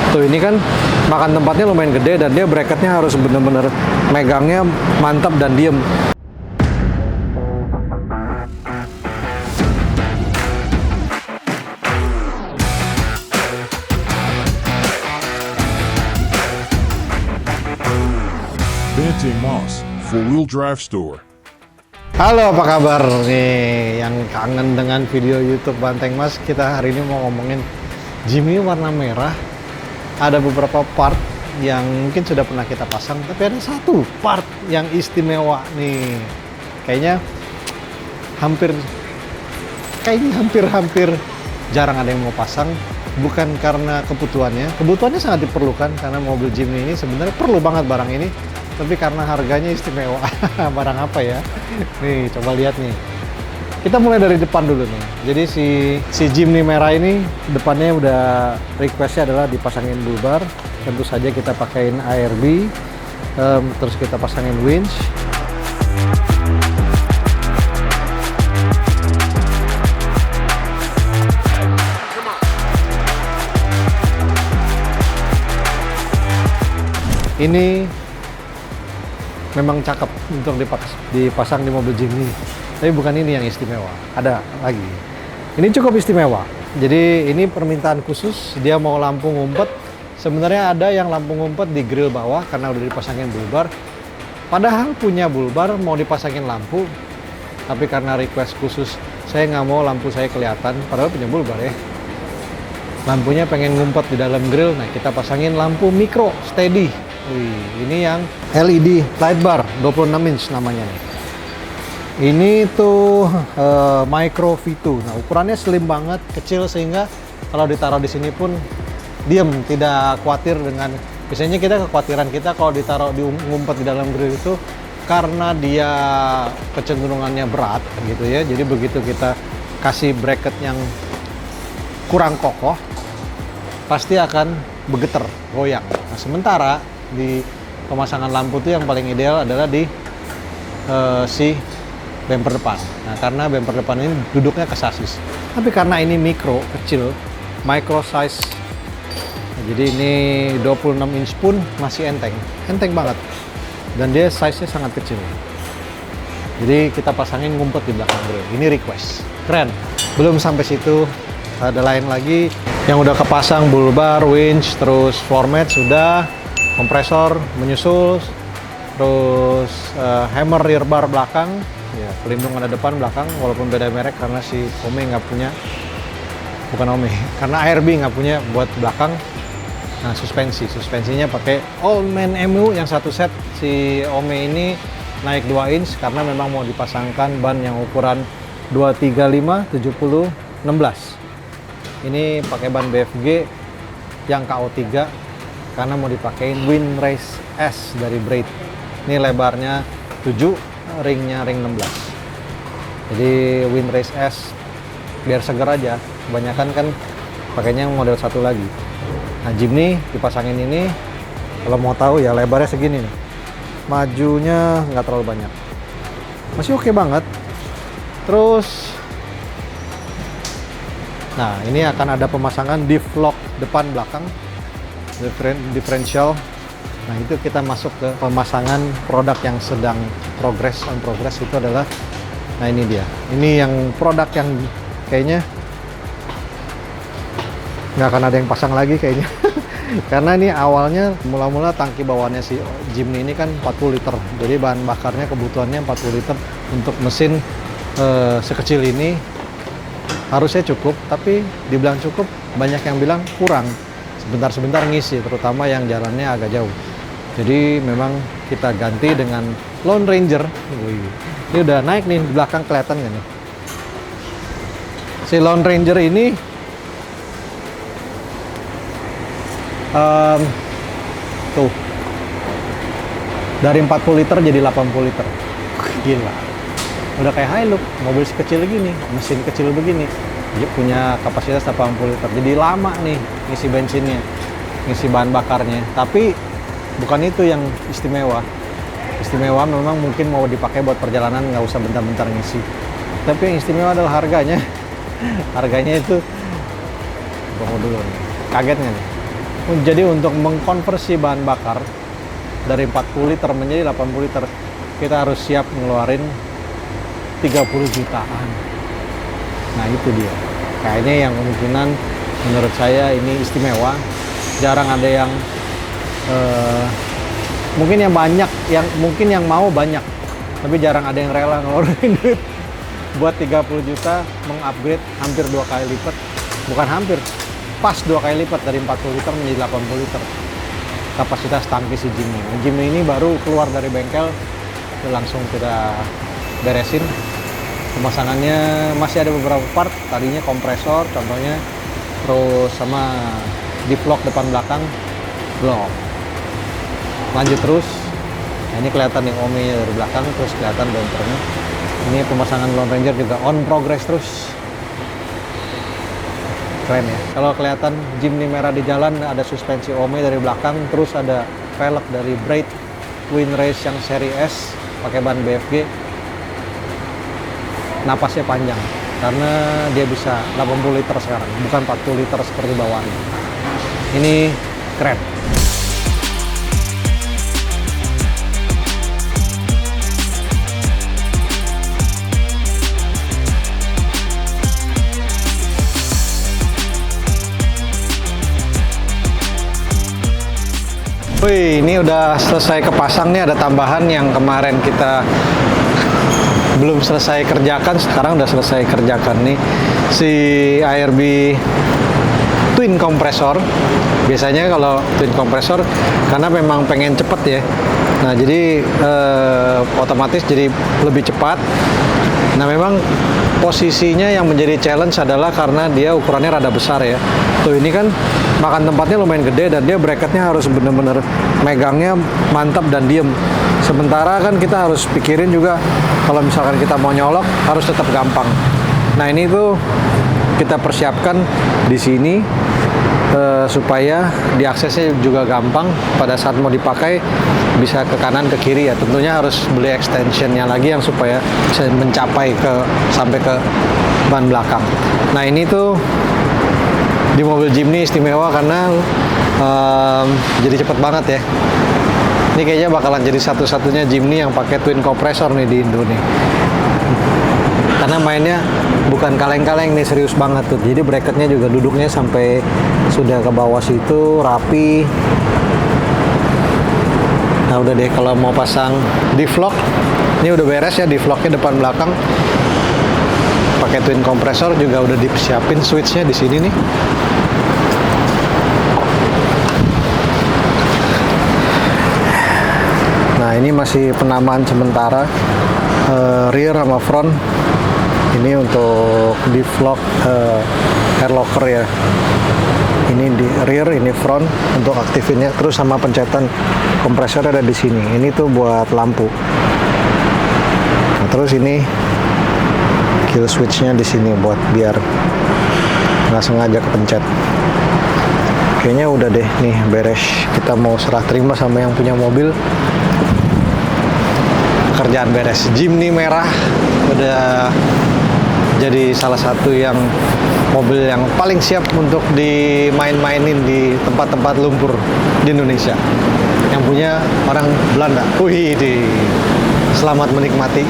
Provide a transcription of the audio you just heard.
Tuh ini kan makan tempatnya lumayan gede dan dia bracketnya harus bener-bener megangnya mantap dan diem. Banteng Moss, four-wheel drive store. Halo, apa kabar nih yang kangen dengan video YouTube Banteng Mas? Kita hari ini mau ngomongin Jimny warna merah. Ada beberapa part yang mungkin sudah pernah kita pasang, tapi ada satu part yang istimewa nih. Kayaknya hampir jarang ada yang mau pasang. Bukan karena kebutuhannya sangat diperlukan karena mobil Jimny ini sebenarnya perlu banget barang ini. Tapi karena harganya istimewa. Barang apa ya? Nih, coba lihat nih. Kita mulai dari depan dulu nih. Jadi si Jimny merah ini depannya udah requestnya adalah dipasangin bull bar. Tentu saja kita pakaiin ARB. Terus kita pasangin winch. Ini memang cakep untuk dipasang di mobil Jimny. Tapi bukan ini yang istimewa. Ada lagi. Ini cukup istimewa. Jadi ini permintaan khusus. Dia mau lampu ngumpet. Sebenarnya ada yang lampu ngumpet di grill bawah karena udah dipasangin bull bar. Padahal punya bull bar mau dipasangin lampu. Tapi karena request khusus, saya nggak mau lampu saya kelihatan. Padahal punya bull bar ya. Lampunya pengen ngumpet di dalam grill. Nah, kita pasangin lampu micro steady. Wih, ini yang LED light bar 26 inch namanya nih. Ini tuh Micro V2. Nah, ukurannya slim banget, kecil sehingga kalau ditaruh di sini pun diem, tidak khawatir dengan. Biasanya kekhawatiran kita kalau ditaruh ngumpet di dalam grill itu karena dia kecenderungannya berat gitu ya. Jadi begitu kita kasih bracket yang kurang kokoh, pasti akan bergetar, goyang. Nah, sementara di pemasangan lampu itu yang paling ideal adalah di si bumper depan. Nah, karena bumper depan ini duduknya ke sasis. Tapi karena ini mikro, kecil, micro size. Nah, jadi ini 26 inch pun masih enteng banget. Dan dia size-nya sangat kecil. Jadi kita pasangin ngumpet di belakang grill. Ini request. Keren. Belum sampai situ, ada lain lagi yang udah kepasang bull bar, winch, terus floor mat sudah. Kompresor menyusul, terus hammer rear bar belakang, ya, pelindung ada depan belakang, walaupun beda merek karena si Ome nggak punya, bukan Ome, karena ARB nggak punya buat belakang. Nah, suspensinya pakai Allman MU yang satu set. Si Ome ini naik 2 inch karena memang mau dipasangkan ban yang ukuran 235 70 16. Ini pakai ban BFG yang KO3. Karena mau dipakein Wind Race S dari Braid. Ini lebarnya 7, ringnya ring 16. Jadi Wind Race S biar seger aja. Kebanyakan kan pakainya model satu lagi. Nah, Jimny dipasangin ini, kalau mau tahu ya lebarnya segini nih. Majunya nggak terlalu banyak. Masih oke banget. Terus, nah ini akan ada pemasangan diff lock depan belakang. Differential. Nah, itu kita masuk ke pemasangan produk yang sedang progress itu adalah, nah ini dia. Ini yang produk yang kayaknya nggak akan ada yang pasang lagi kayaknya. Karena ini awalnya mula-mula tangki bawahnya si Jimny ini kan 40 liter. Jadi bahan bakarnya kebutuhannya 40 liter untuk mesin sekecil ini harusnya cukup, tapi dibilang cukup, banyak yang bilang kurang. Sebentar-sebentar ngisi, terutama yang jalannya agak jauh. Jadi memang kita ganti dengan Lone Ranger. Wih, ini udah naik nih, di belakang kelihatan nggak nih? Si Lone Ranger ini tuh dari 40 liter jadi 80 liter. Gila. Udah kayak Hilux, mobil sekecil gini, mesin kecil begini. Dia punya kapasitas 80 liter. Jadi lama nih ngisi bensinnya, ngisi bahan bakarnya. Tapi bukan itu yang istimewa. Istimewa memang mungkin mau dipakai buat perjalanan, nggak usah bentar-bentar ngisi. Tapi yang istimewa adalah harganya. Harganya itu, tunggu dulu nih. Kaget nggak nih? Jadi untuk mengkonversi bahan bakar dari 40 liter menjadi 80 liter, kita harus siap ngeluarin 30 jutaan. Nah itu dia. Kayaknya yang kemungkinan menurut saya ini istimewa. Jarang ada yang mungkin yang banyak, mungkin yang mau banyak, tapi jarang ada yang rela ngeluarin duit buat 30 juta mengupgrade hampir 2 kali lipat. Bukan hampir, pas 2 kali lipat dari 40 liter menjadi 80 liter kapasitas tangki si Jimny. Jimny ini baru keluar dari bengkel, langsung kita beresin. Pemasangannya masih ada beberapa part, tadinya kompresor contohnya, terus sama di-vlog depan belakang belum. Lanjut terus. Nah, ini kelihatan nih OMI dari belakang, terus kelihatan bumpernya. Ini pemasangan Lone Ranger juga on progress terus. Keren ya. Kalau kelihatan Jimny merah di jalan, ada suspensi OMI dari belakang, terus ada velg dari Braid Twin Race yang seri S pakai ban BFG. Napasnya panjang karena dia bisa 80 liter sekarang, bukan 40 liter seperti bawaan. Ini keren. Wih, ini udah selesai kepasang nih, ada tambahan yang kemarin kita belum selesai kerjakan, sekarang udah selesai kerjakan nih. Si ARB twin kompresor. Biasanya kalau twin kompresor karena memang pengen cepet ya. Nah, jadi otomatis jadi lebih cepat. Nah, memang posisinya yang menjadi challenge adalah karena dia ukurannya rada besar ya. Tuh, ini kan makan tempatnya lumayan gede dan dia bracketnya harus bener-bener megangnya mantap dan diem. Sementara kan kita harus pikirin juga kalau misalkan kita mau nyolok harus tetap gampang. Nah, ini tuh kita persiapkan di sini supaya diaksesnya juga gampang. Pada saat mau dipakai bisa ke kanan ke kiri ya. Tentunya harus beli extensionnya lagi yang supaya bisa mencapai sampai ke ban belakang. Nah, ini tuh di mobil Jimny istimewa karena jadi cepet banget ya. Ini kayaknya bakalan jadi satu-satunya Jimny yang pakai twin kompresor nih di Indo nih. Karena mainnya bukan kaleng-kaleng nih, serius banget tuh. Jadi bracketnya juga duduknya sampai sudah ke bawah situ, rapi. Nah, udah deh kalau mau pasang di-vlog, ini udah beres ya di-vlognya depan belakang. Pakai twin kompresor juga udah disiapin switchnya di sini nih. Nah, ini masih penamaan sementara rear sama front. Ini untuk di vlog air locker ya. Ini di rear, ini front untuk aktifinnya. Terus sama pencetan kompresor ada di sini. Ini tuh buat lampu. Nah, terus ini kill switchnya di sini buat biar nggak sengaja kepencet. Kayaknya udah deh nih beres. Kita mau serah terima sama yang punya mobil. Kerjaan beres. Jimny merah udah jadi salah satu yang mobil yang paling siap untuk dimain-mainin di tempat-tempat lumpur di Indonesia. Yang punya orang Belanda. Wih, selamat menikmati.